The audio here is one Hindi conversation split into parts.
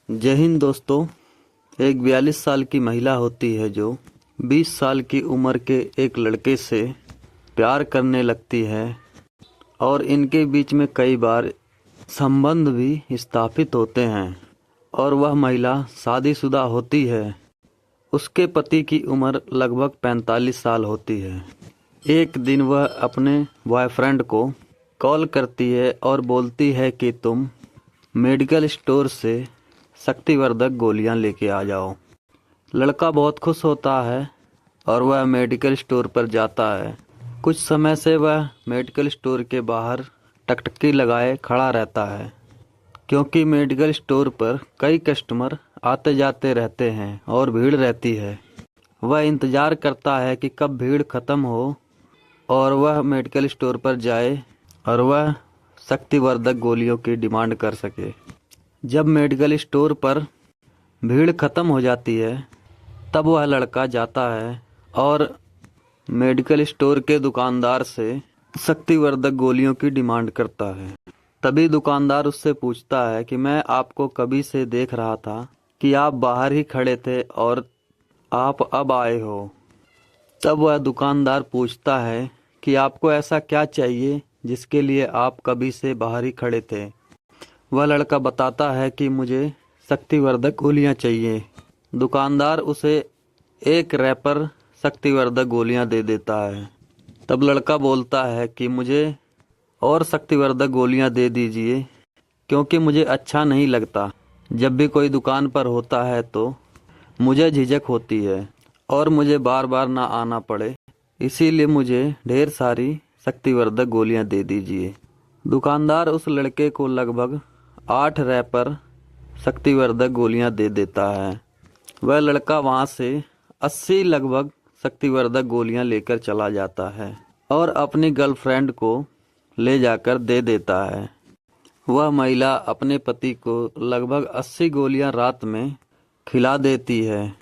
जय हिंद दोस्तों। एक 42 साल की महिला होती है जो 20 साल की उम्र के एक लड़के से प्यार करने लगती है और इनके बीच में कई बार संबंध भी स्थापित होते हैं और वह महिला शादीशुदा होती है। उसके पति की उम्र लगभग 45 साल होती है। एक दिन वह अपने बॉयफ्रेंड को कॉल करती है और बोलती है कि तुम मेडिकल स्टोर से शक्तिवर्धक गोलियां लेके आ जाओ। लड़का बहुत खुश होता है और वह मेडिकल स्टोर पर जाता है। कुछ समय से वह मेडिकल स्टोर के बाहर टकटकी लगाए खड़ा रहता है, क्योंकि मेडिकल स्टोर पर कई कस्टमर आते जाते रहते हैं और भीड़ रहती है। वह इंतज़ार करता है कि कब भीड़ ख़त्म हो और वह मेडिकल स्टोर पर जाए और वह शक्तिवर्धक गोलियों की डिमांड कर सके। जब मेडिकल स्टोर पर भीड़ ख़त्म हो जाती है तब वह लड़का जाता है और मेडिकल स्टोर के दुकानदार से शक्तिवर्धक गोलियों की डिमांड करता है। तभी दुकानदार उससे पूछता है कि मैं आपको कभी से देख रहा था कि आप बाहर ही खड़े थे और आप अब आए हो। तब वह दुकानदार पूछता है कि आपको ऐसा क्या चाहिए जिसके लिए आप कभी से बाहर ही खड़े थे। वह लड़का बताता है कि मुझे शक्तिवर्धक गोलियां चाहिए। दुकानदार उसे एक रैपर शक्तिवर्धक गोलियां दे देता है। तब लड़का बोलता है कि मुझे और शक्तिवर्धक गोलियां दे दीजिए, क्योंकि मुझे अच्छा नहीं लगता। जब भी कोई दुकान पर होता है तो मुझे झिझक होती है और मुझे बार बार ना आना पड़े, इसीलिए मुझे ढेर सारी शक्तिवर्धक गोलियां दे दीजिए। दुकानदार उस लड़के को लगभग 8 रैपर शक्तिवर्धक गोलियां दे देता है। वह लड़का वहां से 80 लगभग शक्तिवर्धक गोलियां लेकर चला जाता है और अपनी गर्लफ्रेंड को ले जाकर दे देता है। वह महिला अपने पति को लगभग 80 गोलियां रात में खिला देती है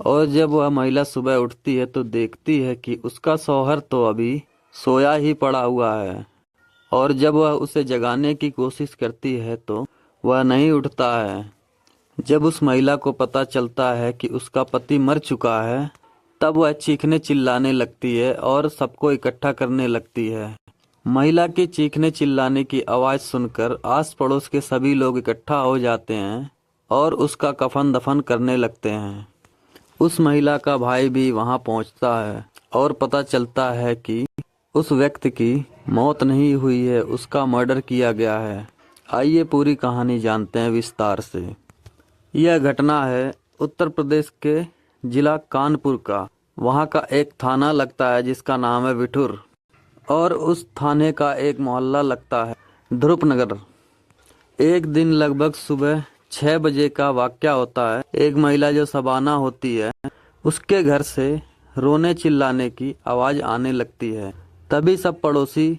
और जब वह महिला सुबह उठती है तो देखती है कि उसका शौहर तो अभी सोया ही पड़ा हुआ है और जब वह उसे जगाने की कोशिश करती है तो वह नहीं उठता है। जब उस महिला को पता चलता है कि उसका पति मर चुका है तब वह चीखने चिल्लाने लगती है और सबको इकट्ठा करने लगती है। महिला की चीखने चिल्लाने की आवाज़ सुनकर आस पड़ोस के सभी लोग इकट्ठा हो जाते हैं और उसका कफन दफन करने लगते हैं। उस महिला का भाई भी वहां पहुंचता है और पता चलता है कि उस व्यक्ति की मौत नहीं हुई है, उसका मर्डर किया गया है। आइए पूरी कहानी जानते हैं विस्तार से। यह घटना है उत्तर प्रदेश के जिला कानपुर का। वहां का एक थाना लगता है जिसका नाम है विठुर और उस थाने का एक मोहल्ला लगता है ध्रुपनगर। एक दिन लगभग सुबह 6 बजे का वाकया होता है। एक महिला जो शबाना होती है उसके घर से रोने चिल्लाने की आवाज़ आने लगती है। तभी सब पड़ोसी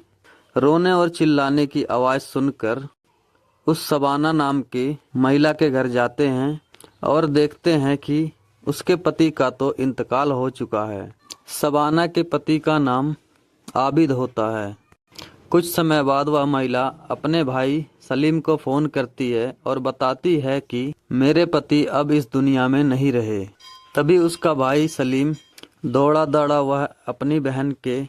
रोने और चिल्लाने की आवाज़ सुनकर उस शबाना नाम की महिला के घर जाते हैं और देखते हैं कि उसके पति का तो इंतकाल हो चुका है। शबाना के पति का नाम आबिद होता है। कुछ समय बाद वह महिला अपने भाई सलीम को फ़ोन करती है और बताती है कि मेरे पति अब इस दुनिया में नहीं रहे। तभी उसका भाई सलीम दौड़ा दौड़ा वह अपनी बहन के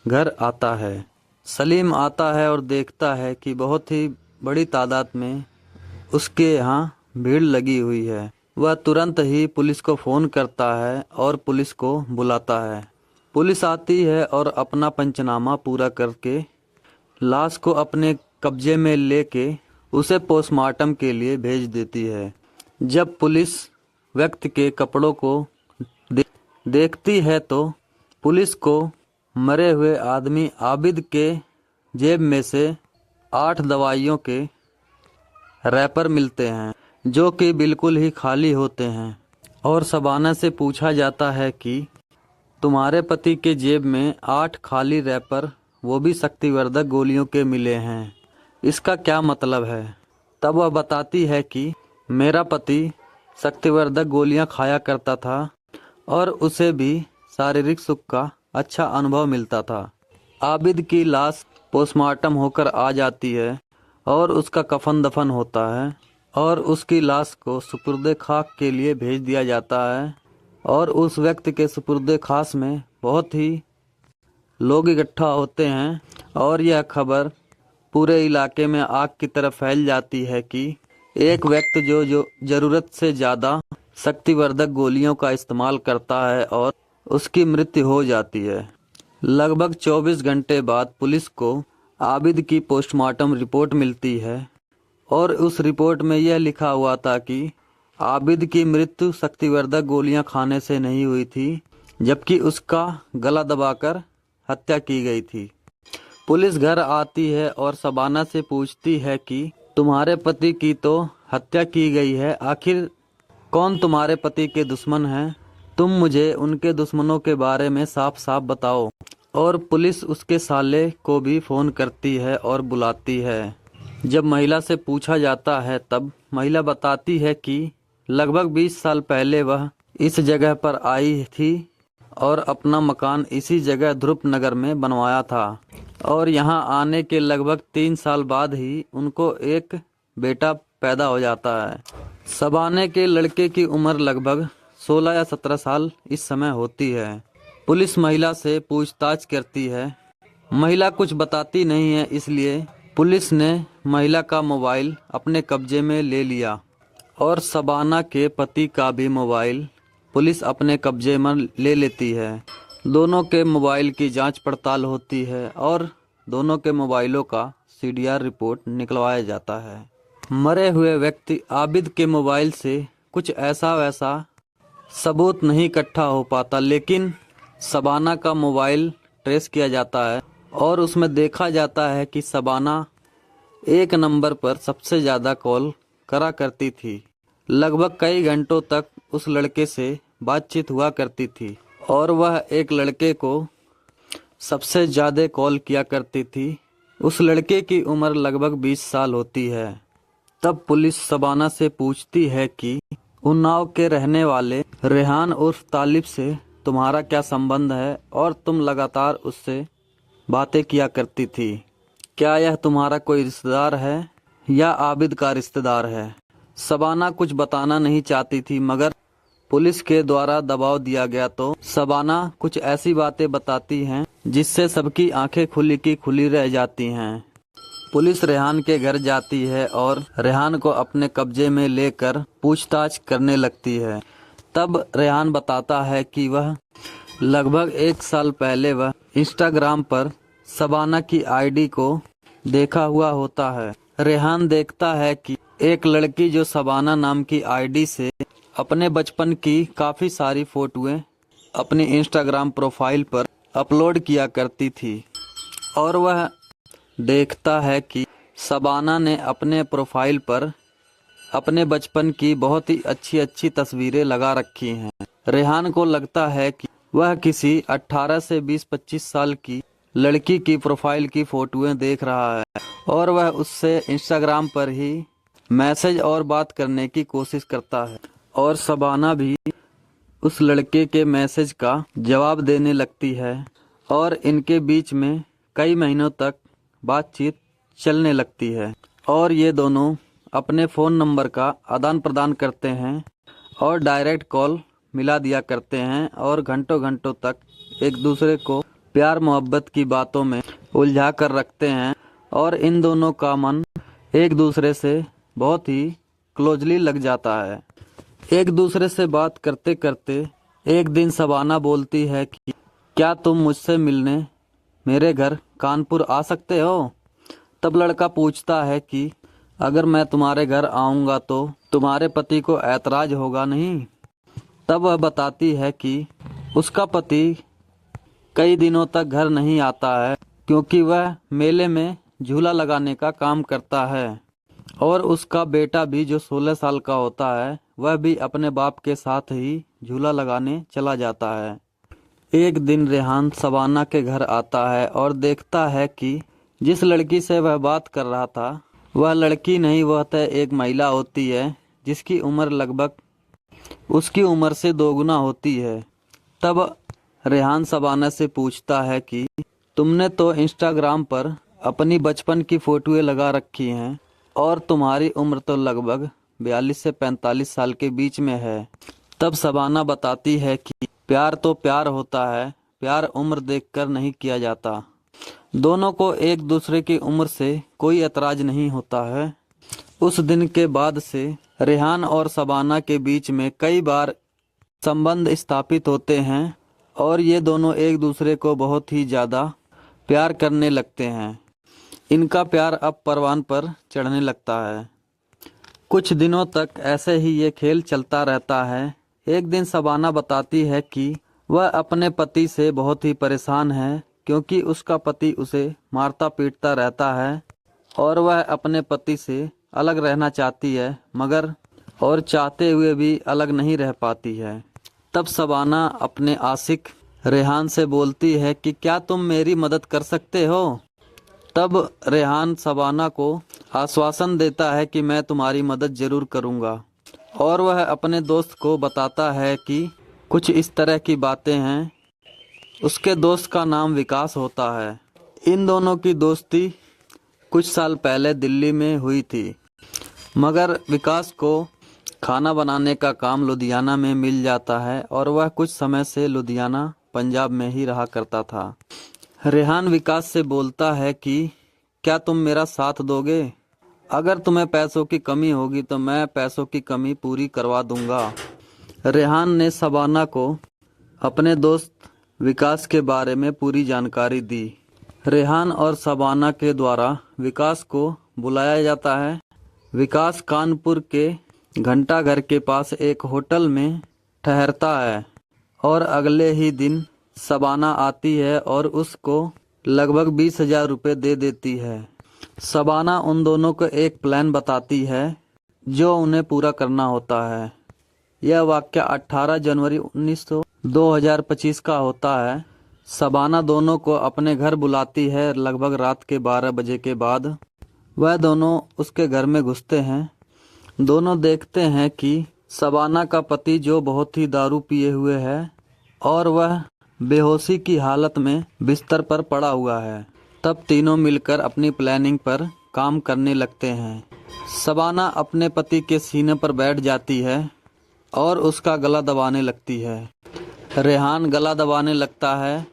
घर आता है। सलीम आता है और देखता है कि बहुत ही बड़ी तादाद में उसके यहाँ भीड़ लगी हुई है। वह तुरंत ही पुलिस को फ़ोन करता है और पुलिस को बुलाता है। पुलिस आती है और अपना पंचनामा पूरा करके लाश को अपने कब्जे में लेके उसे पोस्टमार्टम के लिए भेज देती है। जब पुलिस व्यक्ति के कपड़ों को देखती है तो पुलिस को मरे हुए आदमी आबिद के जेब में से 8 दवाइयों के रैपर मिलते हैं, जो कि बिल्कुल ही खाली होते हैं। और शबाना से पूछा जाता है कि तुम्हारे पति के जेब में 8 खाली रैपर, वो भी शक्तिवर्धक गोलियों के मिले हैं, इसका क्या मतलब है। तब वह बताती है कि मेरा पति शक्तिवर्धक गोलियां खाया करता था और उसे भी शारीरिक सुख का अच्छा अनुभव मिलता था। आबिद की लाश पोस्टमार्टम होकर आ जाती है और उसका कफन दफन होता है और उसकी लाश को सुपुर्दे खाक के लिए भेज दिया जाता है। और उस व्यक्ति के सुपुर्दे खास में बहुत ही लोग इकट्ठा होते हैं और यह खबर पूरे इलाके में आग की तरह फैल जाती है कि एक व्यक्ति जो जरूरत से ज़्यादा शक्तिवर्धक गोलियों का इस्तेमाल करता है और उसकी मृत्यु हो जाती है। लगभग 24 घंटे बाद पुलिस को आबिद की पोस्टमार्टम रिपोर्ट मिलती है और उस रिपोर्ट में यह लिखा हुआ था कि आबिद की मृत्यु शक्तिवर्धक गोलियां खाने से नहीं हुई थी, जबकि उसका गला दबाकर हत्या की गई थी। पुलिस घर आती है और शबाना से पूछती है कि तुम्हारे पति की तो हत्या की गई है, आखिर कौन तुम्हारे पति के दुश्मन हैं? तुम मुझे उनके दुश्मनों के बारे में साफ साफ बताओ। और पुलिस उसके साले को भी फ़ोन करती है और बुलाती है। जब महिला से पूछा जाता है तब महिला बताती है कि लगभग 20 साल पहले वह इस जगह पर आई थी और अपना मकान इसी जगह ध्रुप नगर में बनवाया था और यहाँ आने के लगभग 3 साल बाद ही उनको एक बेटा पैदा हो जाता है। शबाना के लड़के की उम्र लगभग 16 या 17 साल इस समय होती है। पुलिस महिला से पूछताछ करती है। महिला कुछ बताती नहीं है, इसलिए पुलिस ने महिला का मोबाइल अपने कब्जे में ले लिया और शबाना के पति का भी मोबाइल पुलिस अपने कब्जे में ले लेती है। दोनों के मोबाइल की जांच पड़ताल होती है और दोनों के मोबाइलों का CDR रिपोर्ट निकलवाया जाता है। मरे हुए व्यक्ति आबिद के मोबाइल से कुछ ऐसा वैसा सबूत नहीं इकट्ठा हो पाता, लेकिन शबाना का मोबाइल ट्रेस किया जाता है और उसमें देखा जाता है कि शबाना एक नंबर पर सबसे ज़्यादा कॉल करा करती थी। लगभग कई घंटों तक उस लड़के से बातचीत हुआ करती थी और वह एक लड़के को सबसे ज़्यादा कॉल किया करती थी। उस लड़के की उम्र लगभग 20 साल होती है। तब पुलिस शबाना से पूछती है कि उन्नाव के रहने वाले रेहान उर्फ तालिब से तुम्हारा क्या संबंध है और तुम लगातार उससे बातें किया करती थी। क्या यह तुम्हारा कोई रिश्तेदार है या आबिद का रिश्तेदार है? शबाना कुछ बताना नहीं चाहती थी, मगर पुलिस के द्वारा दबाव दिया गया तो शबाना कुछ ऐसी बातें बताती हैं जिससे सबकी आंखें खुली की खुली रह जाती हैं। पुलिस रेहान के घर जाती है और रेहान को अपने कब्जे में लेकर पूछताछ करने लगती है। तब रेहान बताता है कि वह लगभग 1 साल पहले वह इंस्टाग्राम पर शबाना की आईडी को देखा हुआ होता है। रेहान देखता है कि एक लड़की जो शबाना नाम की आईडी से अपने बचपन की काफ़ी सारी फोटोएं अपनी इंस्टाग्राम प्रोफाइल पर अपलोड किया करती थी और वह देखता है कि शबाना ने अपने प्रोफाइल पर अपने बचपन की बहुत ही अच्छी अच्छी तस्वीरें लगा रखी हैं। रेहान को लगता है कि वह किसी 18 से 20-25 साल की लड़की की प्रोफाइल की फोटोएं देख रहा है और वह उससे इंस्टाग्राम पर ही मैसेज और बात करने की कोशिश करता है और शबाना भी उस लड़के के मैसेज का जवाब देने लगती है और इनके बीच में कई महीनों तक बातचीत चलने लगती है और ये दोनों अपने फ़ोन नंबर का आदान प्रदान करते हैं और डायरेक्ट कॉल मिला दिया करते हैं और घंटों घंटों तक एक दूसरे को प्यार मोहब्बत की बातों में उलझा कर रखते हैं और इन दोनों का मन एक दूसरे से बहुत ही क्लोजली लग जाता है। एक दूसरे से बात करते करते एक दिन शबाना बोलती है कि क्या तुम मुझसे मिलने मेरे घर कानपुर आ सकते हो? तब लड़का पूछता है कि अगर मैं तुम्हारे घर आऊँगा तो तुम्हारे पति को ऐतराज़ होगा नहीं? तब वह बताती है कि उसका पति कई दिनों तक घर नहीं आता है क्योंकि वह मेले में झूला लगाने का काम करता है और उसका बेटा भी जो 16 साल का होता है वह भी अपने बाप के साथ ही झूला लगाने चला जाता है। एक दिन रेहान शबाना के घर आता है और देखता है कि जिस लड़की से वह बात कर रहा था वह लड़की नहीं, वह तो एक महिला होती है जिसकी उम्र लगभग उसकी उम्र से 2 गुना होती है। तब रेहान शबाना से पूछता है कि तुमने तो इंस्टाग्राम पर अपनी बचपन की फ़ोटोएं लगा रखी हैं और तुम्हारी उम्र तो लगभग 42 से 45 साल के बीच में है। तब शबाना बताती है कि प्यार तो प्यार होता है, प्यार उम्र देखकर नहीं किया जाता। दोनों को एक दूसरे की उम्र से कोई एतराज नहीं होता है। उस दिन के बाद से रेहान और शबाना के बीच में कई बार संबंध स्थापित होते हैं और ये दोनों एक दूसरे को बहुत ही ज़्यादा प्यार करने लगते हैं। इनका प्यार अब परवान पर चढ़ने लगता है। कुछ दिनों तक ऐसे ही ये खेल चलता रहता है। एक दिन शबाना बताती है कि वह अपने पति से बहुत ही परेशान है क्योंकि उसका पति उसे मारता पीटता रहता है और वह अपने पति से अलग रहना चाहती है मगर और चाहते हुए भी अलग नहीं रह पाती है। तब शबाना अपने आशिक रेहान से बोलती है कि क्या तुम मेरी मदद कर सकते हो। तब रेहान शबाना को आश्वासन देता है कि मैं तुम्हारी मदद ज़रूर करूँगा और वह अपने दोस्त को बताता है कि कुछ इस तरह की बातें हैं। उसके दोस्त का नाम विकास होता है। इन दोनों की दोस्ती कुछ साल पहले दिल्ली में हुई थी मगर विकास को खाना बनाने का काम लुधियाना में मिल जाता है और वह कुछ समय से लुधियाना पंजाब में ही रहा करता था। रेहान विकास से बोलता है कि क्या तुम मेरा साथ दोगे? अगर तुम्हें पैसों की कमी होगी तो मैं पैसों की कमी पूरी करवा दूंगा। रेहान ने शबाना को अपने दोस्त विकास के बारे में पूरी जानकारी दी। रेहान और शबाना के द्वारा विकास को बुलाया जाता है। विकास कानपुर के घंटा घर के पास एक होटल में ठहरता है और अगले ही दिन शबाना आती है और उसको लगभग 20,000 रुपये दे देती है। शबाना उन दोनों को एक प्लान बताती है जो उन्हें पूरा करना होता है। यह वाक़या 18 जनवरी 2025 का होता है। शबाना दोनों को अपने घर बुलाती है। लगभग रात के 12 बजे के बाद वह दोनों उसके घर में घुसते हैं। दोनों देखते हैं कि शबाना का पति जो बहुत ही दारू पिए हुए है और वह बेहोशी की हालत में बिस्तर पर पड़ा हुआ है। तब तीनों मिलकर अपनी प्लानिंग पर काम करने लगते हैं। शबाना अपने पति के सीने पर बैठ जाती है और उसका गला दबाने लगती है। रेहान गला दबाने लगता है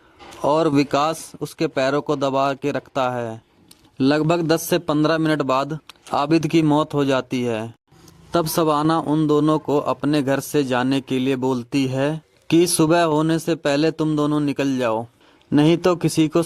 और विकास उसके पैरों को दबा के रखता है। लगभग 10 से 15 मिनट बाद आबिद की मौत हो जाती है। तब शबाना उन दोनों को अपने घर से जाने के लिए बोलती है कि सुबह होने से पहले तुम दोनों निकल जाओ, नहीं तो किसी को